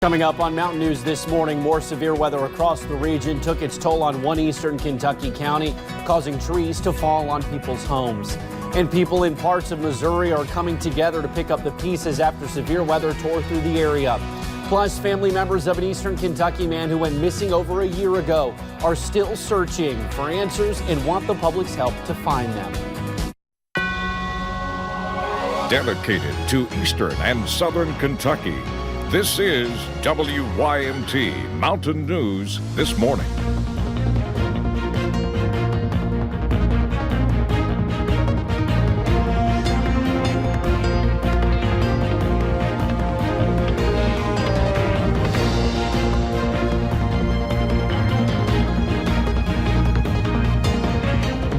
Coming up on Mountain News this morning, more severe weather across the region took its toll on one eastern Kentucky county, causing trees to fall on people's homes. And people in parts of Missouri are coming together to pick up the pieces after severe weather tore through the area. Plus, family members of an eastern Kentucky man who went missing over a year ago are still searching for answers and want the public's help to find them. Dedicated to eastern and southern Kentucky, this is WYMT Mountain News this morning.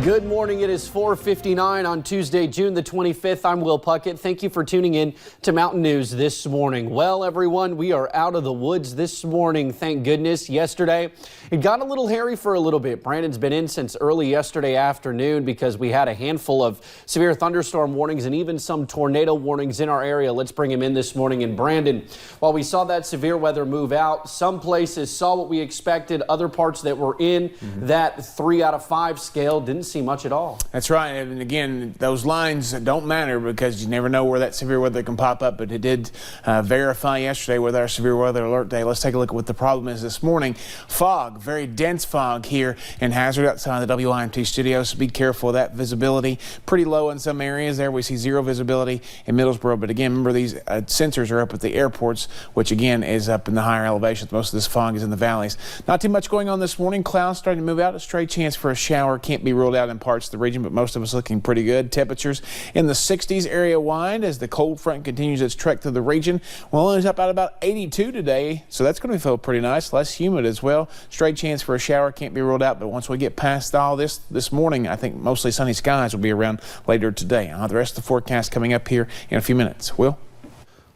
Good morning. It is 4:59 on Tuesday, June the 25th. I'm Will Puckett. Thank you for tuning in to Mountain News this morning. Well, everyone, we are out of the woods this morning. Thank goodness. Yesterday, it got a little hairy for a little bit. Brandon's been in since early yesterday afternoon because we had a handful of severe thunderstorm warnings and even some tornado warnings in our area. Let's bring him in this morning. And Brandon, while we saw that severe weather move out, some places saw what we expected. Other parts that were in that 3 out of 5 scale didn't see much at all. That's right. And again, those lines don't matter because you never know where that severe weather can pop up. But it did verify yesterday with our severe weather alert day. Let's take a look at what the problem is this morning. Fog, very dense fog here in Hazard outside the WYMT studios. So be careful of that visibility. Pretty low in some areas there. We see zero visibility in Middlesboro. But again, remember these sensors are up at the airports, which again is up in the higher elevations. Most of this fog is in the valleys. Not too much going on this morning. Clouds starting to move out. A stray chance for a shower. Can't be ruled out in parts of the region, but most of us looking pretty good. Temperatures in the 60s area wide as the cold front continues its trek through the region. We'll only up at about 82 today, so that's going to feel pretty nice. Less humid as well. Straight chance for a shower can't be ruled out, but once we get past all this morning, I think mostly sunny skies will be around later today. The rest of the forecast coming up here in a few minutes. Will?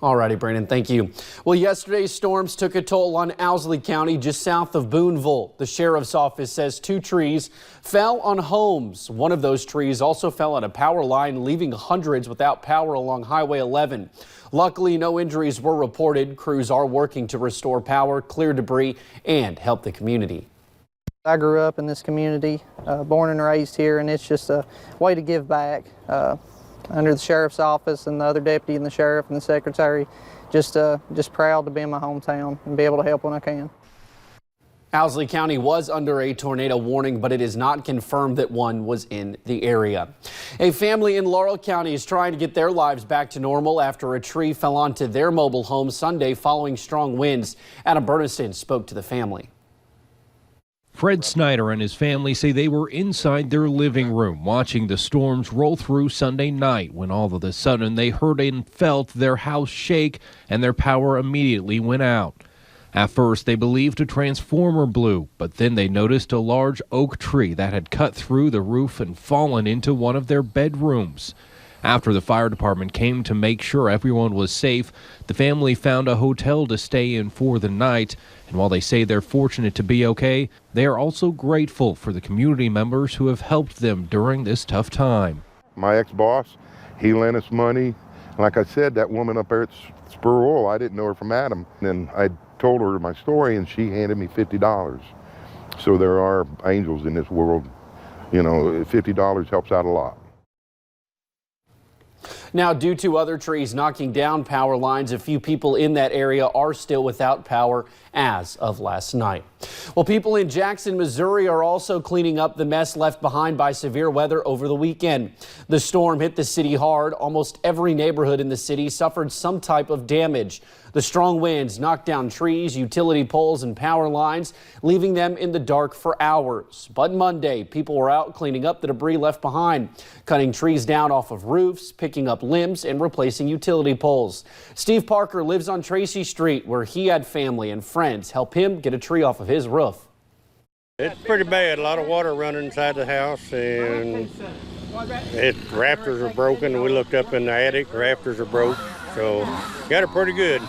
Alrighty, Brandon, thank you. Well, yesterday's storms took a toll on Owsley County, just south of Boonville. The sheriff's office says 2 trees fell on homes. One of those trees also fell on a power line, leaving hundreds without power along Highway 11. Luckily, no injuries were reported. Crews are working to restore power, clear debris, and help the community. I grew up in this community, born and raised here, and it's just a way to give back. Under the sheriff's office and the other deputy and the sheriff and the secretary, just proud to be in my hometown and be able to help when I can. Owsley County was under a tornado warning, but it is not confirmed that one was in the area. A family in Laurel County is trying to get their lives back to normal after a tree fell onto their mobile home Sunday following strong winds. Adam Berniston spoke to the family. Fred Snyder and his family say they were inside their living room watching the storms roll through Sunday night when all of a sudden they heard and felt their house shake and their power immediately went out. At first they believed a transformer blew, but then they noticed a large oak tree that had cut through the roof and fallen into one of their bedrooms. After the fire department came to make sure everyone was safe, the family found a hotel to stay in for the night. And while they say they're fortunate to be okay, they are also grateful for the community members who have helped them during this tough time. My ex-boss, he lent us money. Like I said, that woman up there at Spur Oil, I didn't know her from Adam. And I told her my story, and she handed me $50. So there are angels in this world. You know, $50 helps out a lot. Now, due to other trees knocking down power lines, a few people in that area are still without power as of last night. Well, people in Jackson, Missouri are also cleaning up the mess left behind by severe weather over the weekend. The storm hit the city hard. Almost every neighborhood in the city suffered some type of damage. The strong winds knocked down trees, utility poles, and power lines, leaving them in the dark for hours. But Monday, people were out cleaning up the debris left behind, cutting trees down off of roofs, picking up limbs, and replacing utility poles. Steve Parker lives on Tracy Street, where he had family and friends help him get a tree off of his roof. It's pretty bad. A lot of water running inside the house, and rafters are broken. We looked up in the attic, rafters are broke, so got it pretty good.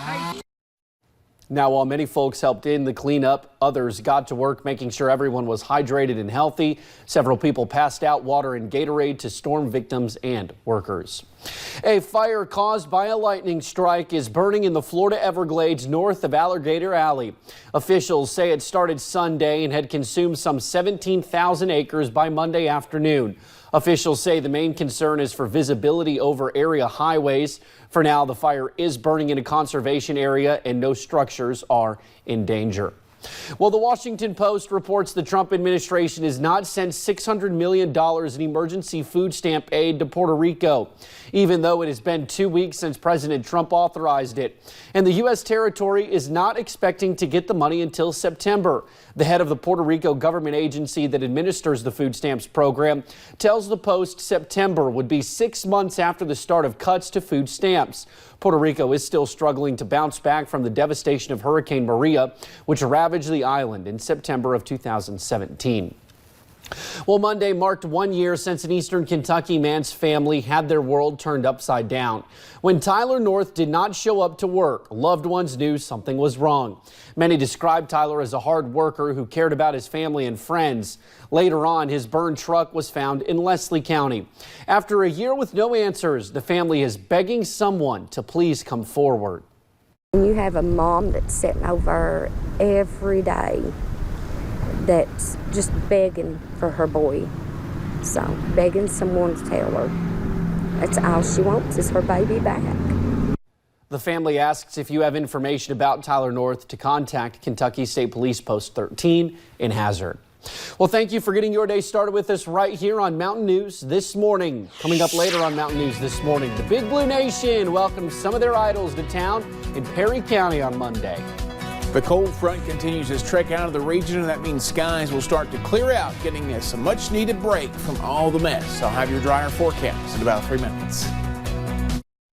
Now, while many folks helped in the cleanup, others got to work making sure everyone was hydrated and healthy. Several people passed out water and Gatorade to storm victims and workers. A fire caused by a lightning strike is burning in the Florida Everglades north of Alligator Alley. Officials say it started Sunday and had consumed some 17,000 acres by Monday afternoon. Officials say the main concern is for visibility over area highways. For now, the fire is burning in a conservation area and no structures are in danger. Well, the Washington Post reports the Trump administration has not sent $600 million in emergency food stamp aid to Puerto Rico, even though it has been 2 weeks since President Trump authorized it. And the U.S. territory is not expecting to get the money until September. The head of the Puerto Rico government agency that administers the food stamps program tells the Post September would be 6 months after the start of cuts to food stamps. Puerto Rico is still struggling to bounce back from the devastation of Hurricane Maria, which ravaged the island in September of 2017. Well, Monday marked 1 year since an eastern Kentucky man's family had their world turned upside down. When Tyler North did not show up to work, loved ones knew something was wrong. Many described Tyler as a hard worker who cared about his family and friends. Later on, his burned truck was found in Leslie County. After a year with no answers, the family is begging someone to please come forward. You have a mom that's sitting over every day that's just begging for her boy. So, begging someone to tell her. That's all she wants is her baby back. The family asks if you have information about Tyler North to contact Kentucky State Police Post 13 in Hazard. Well, thank you for getting your day started with us right here on Mountain News This Morning. Coming up later on Mountain News This Morning, the Big Blue Nation welcomes some of their idols to town in Perry County on Monday. The cold front continues its trek out of the region, and that means skies will start to clear out, getting us a much-needed break from all the mess. I'll have your drier forecast in about 3 minutes.